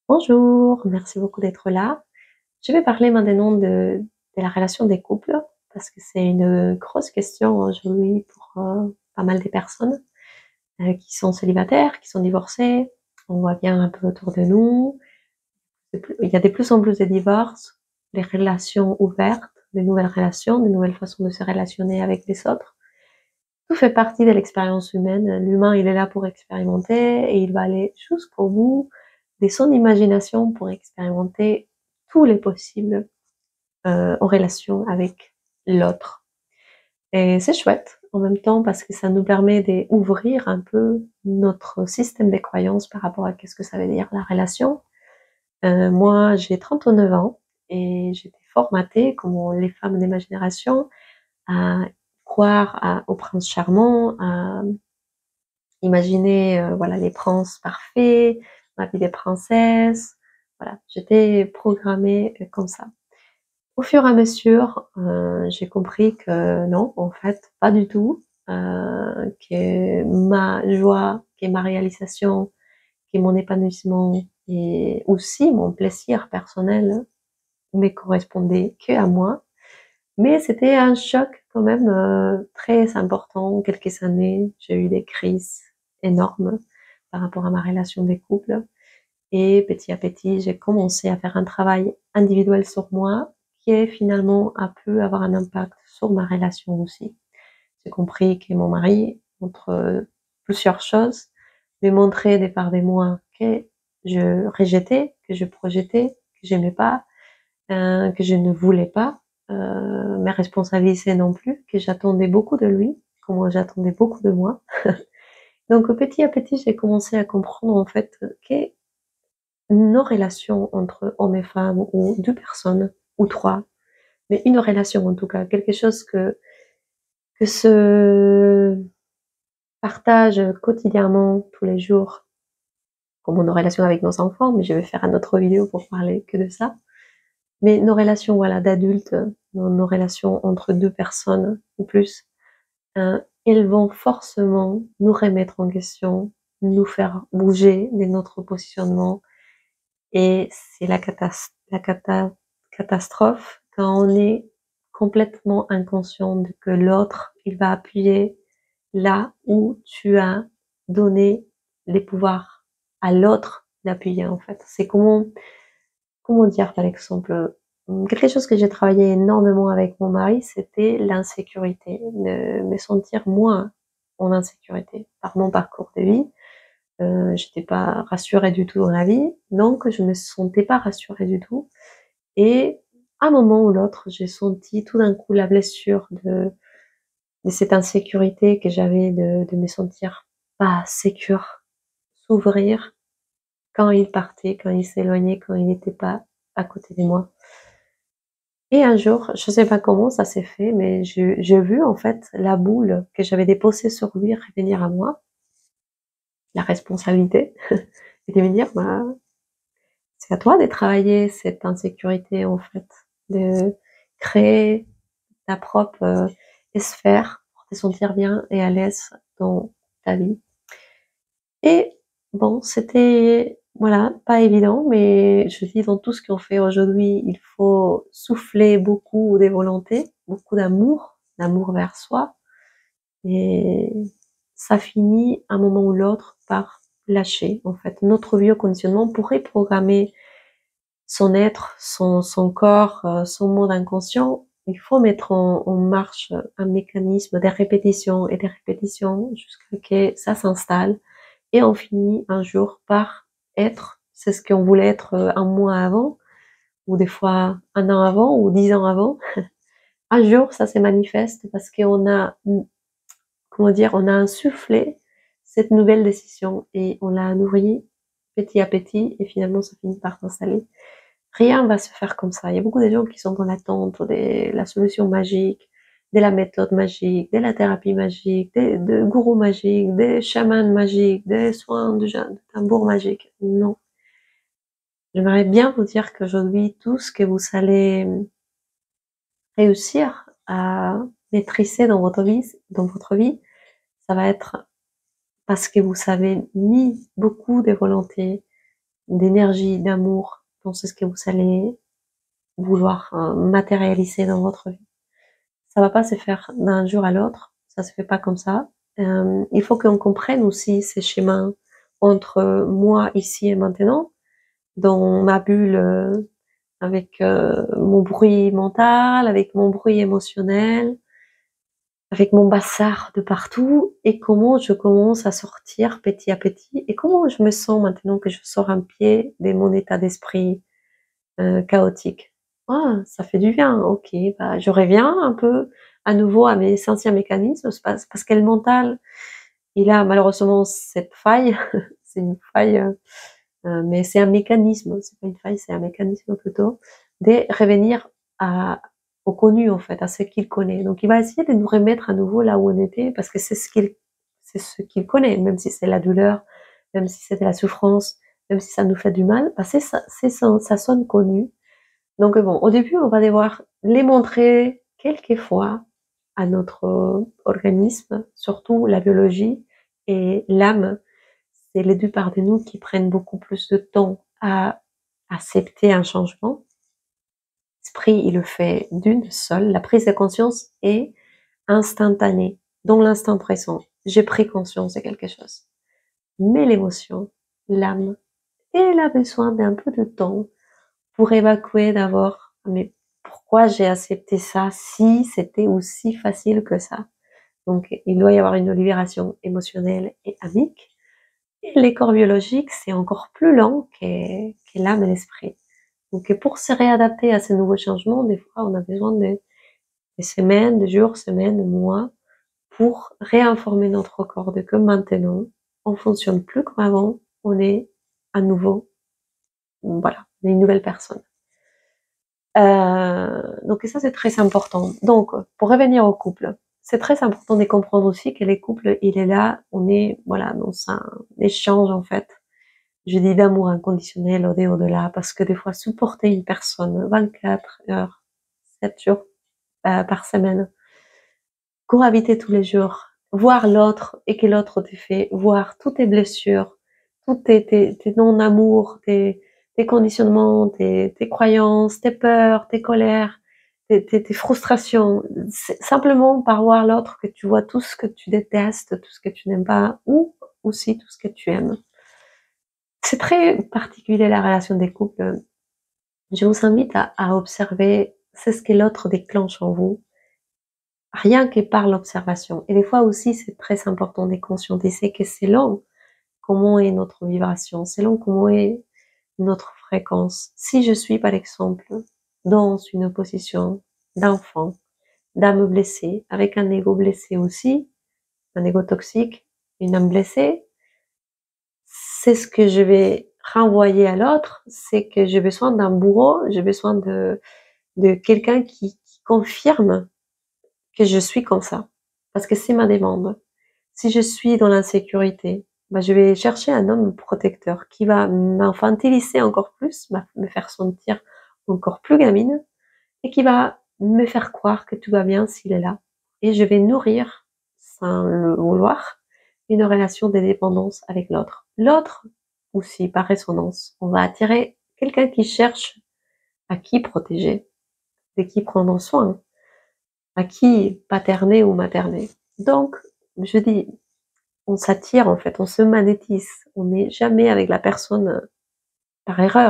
Bonjour, merci beaucoup d'être là. Je vais parler maintenant de la relation des couples parce que c'est une grosse question aujourd'hui pour pas mal de personnes qui sont célibataires, qui sont divorcées. On voit bien un peu autour de nous. Il y a de plus en plus de divorces, des relations ouvertes, de nouvelles relations, de nouvelles façons de se relationner avec les autres. Tout fait partie de l'expérience humaine. L'humain, il est là pour expérimenter et il va aller jusqu'au bout de son imagination pour expérimenter tous les possibles en relation avec l'autre. Et c'est chouette en même temps parce que ça nous permet d'ouvrir un peu notre système de croyances par rapport à qu'est-ce que ça veut dire la relation. Moi, j'ai 39 ans et j'ai été formatée, comme les femmes de ma génération, à croire au prince charmant, à imaginer voilà les princes parfaits, ma vie de princesse. Voilà, j'étais programmée comme ça. Au fur et à mesure, j'ai compris que non, en fait, pas du tout, que ma joie, que ma réalisation, que mon épanouissement et aussi mon plaisir personnel ne correspondaient qu'à moi. Mais c'était un choc quand même très important. Quelques années, j'ai eu des crises énormes par rapport à ma relation de couple. Et petit à petit, j'ai commencé à faire un travail individuel sur moi qui finalement a pu avoir un impact sur ma relation aussi. J'ai compris que mon mari, entre plusieurs choses, me montrait des parts de moi que je rejetais, que je projetais, que j'aimais pas, que je ne voulais pas me responsabiliser non plus, que j'attendais beaucoup de lui, comme j'attendais beaucoup de moi. Donc petit à petit, j'ai commencé à comprendre en fait que nos relations entre hommes et femmes, ou deux personnes, ou trois, mais une relation en tout cas, quelque chose que se partage quotidiennement, tous les jours, comme nos relations avec nos enfants, mais je vais faire une autre vidéo pour parler que de ça. Mais nos relations, voilà, d'adultes, nos relations entre deux personnes ou plus, elles vont forcément nous remettre en question, nous faire bouger de notre positionnement. Et c'est la catastrophe quand on est complètement inconscient de que l'autre, il va appuyer là où tu as donné les pouvoirs à l'autre d'appuyer, en fait. C'est comment dire, par exemple, quelque chose que j'ai travaillé énormément avec mon mari, c'était l'insécurité, de me sentir moins en insécurité par mon parcours de vie. J'étais pas rassurée du tout dans la vie, donc je me sentais pas rassurée du tout. Et à un moment ou l'autre, j'ai senti tout d'un coup la blessure de cette insécurité que j'avais de me sentir pas sécure, s'ouvrir quand il partait, quand il s'éloignait, quand il n'était pas à côté de moi. Et un jour, je sais pas comment ça s'est fait, mais j'ai vu en fait la boule que j'avais déposée sur lui revenir à moi, la responsabilité, et de me dire, bah, c'est à toi de travailler cette insécurité en fait, de créer ta propre sphère pour te sentir bien et à l'aise dans ta vie. Et bon, c'était voilà, pas évident, mais je dis dans tout ce qu'on fait aujourd'hui, il faut souffler beaucoup des volontés, beaucoup d'amour, d'amour vers soi, et ça finit à un moment ou l'autre par lâcher en fait. Notre vieux conditionnement pourrait programmer son être, son corps, son monde inconscient. Il faut mettre en marche un mécanisme de répétition et de répétition jusqu'à ce que ça s'installe et on finit un jour par être, c'est ce qu'on voulait être un mois avant, ou des fois un an avant, ou 10 ans avant. Un jour, ça se manifeste parce qu'on a, comment dire, on a insufflé cette nouvelle décision et on l'a nourrie petit à petit et finalement ça finit par s'installer. Rien va se faire comme ça. Il y a beaucoup de gens qui sont dans l'attente de la solution magique, de la méthode magique, de la thérapie magique, de gourous magiques, des chamans magiques, des soins de tambour magique. Non. J'aimerais bien vous dire qu'aujourd'hui, tout ce que vous allez réussir à maîtriser dans votre vie, ça va être parce que vous avez mis beaucoup de volonté, d'énergie, d'amour. Donc c'est ce que vous allez vouloir matérialiser dans votre vie. Ça va pas se faire d'un jour à l'autre, ça se fait pas comme ça. Il faut qu'on comprenne aussi ces schémas entre moi ici et maintenant, dans ma bulle, avec mon bruit mental, avec mon bruit émotionnel, avec mon bazar de partout, et comment je commence à sortir petit à petit, et comment je me sens maintenant que je sors un pied de mon état d'esprit chaotique. Ah, ça fait du bien, ok, bah, je reviens un peu à nouveau à mes anciens mécanismes, parce que le mental, il a malheureusement cette faille, c'est une faille, mais c'est un mécanisme, c'est pas une faille, c'est un mécanisme plutôt, de revenir à, au connu en fait, à ce qu'il connaît. Donc il va essayer de nous remettre à nouveau là où on était, parce que c'est ce qu'il connaît, même si c'est la douleur, même si c'est de la souffrance, même si ça nous fait du mal, bah ça sonne connu. Donc bon, au début, on va devoir les montrer quelquefois à notre organisme, surtout la biologie et l'âme. C'est les deux parts de nous qui prennent beaucoup plus de temps à accepter un changement. L'esprit, il le fait d'une seule. La prise de conscience est instantanée, dans l'instant présent. J'ai pris conscience de quelque chose. Mais l'émotion, l'âme, elle a besoin d'un peu de temps pour évacuer d'abord, mais pourquoi j'ai accepté ça si c'était aussi facile que ça? Donc, il doit y avoir une libération émotionnelle et amique. Et les corps biologiques, c'est encore plus lent que l'âme et l'esprit. Donc, pour se réadapter à ces nouveaux changements, des fois, on a besoin de semaines, de jours, semaines, de mois, pour réinformer notre corps de que maintenant, on fonctionne plus comme avant, on est à nouveau, voilà, une nouvelle personne. Donc ça, c'est très important. Donc, pour revenir au couple, c'est très important de comprendre aussi que les couples, il est là, on est, voilà, dans un échange, en fait. Je dis d'amour inconditionnel au-delà, parce que des fois, supporter une personne 24 heures, 7 jours par semaine, cohabiter tous les jours, voir l'autre et que l'autre te fait voir toutes tes blessures, toutes tes non-amours, tes conditionnements, tes croyances, tes peurs, tes colères, tes frustrations. Simplement par voir l'autre que tu vois tout ce que tu détestes, tout ce que tu n'aimes pas, ou aussi tout ce que tu aimes. C'est très particulier la relation des couples. Je vous invite à observer c'est ce que l'autre déclenche en vous, rien que par l'observation. Et des fois aussi, c'est très important de conscientiser que selon comment est notre vibration, selon comment est notre fréquence. Si je suis, par exemple, dans une position d'enfant, d'âme blessée, avec un ego blessé aussi, un ego toxique, une âme blessée, c'est ce que je vais renvoyer à l'autre, c'est que j'ai besoin d'un bourreau, j'ai besoin de quelqu'un qui confirme que je suis comme ça. Parce que c'est ma demande. Si je suis dans l'insécurité, bah, je vais chercher un homme protecteur qui va m'infantiliser encore plus, me faire sentir encore plus gamine, et qui va me faire croire que tout va bien s'il est là. Et je vais nourrir, sans le vouloir, une relation de dépendance avec l'autre. L'autre, aussi, par résonance, on va attirer quelqu'un qui cherche à qui protéger, de qui prendre soin, à qui paterner ou materner. Donc, je dis, on s'attire en fait, on se magnétise, on n'est jamais avec la personne par erreur.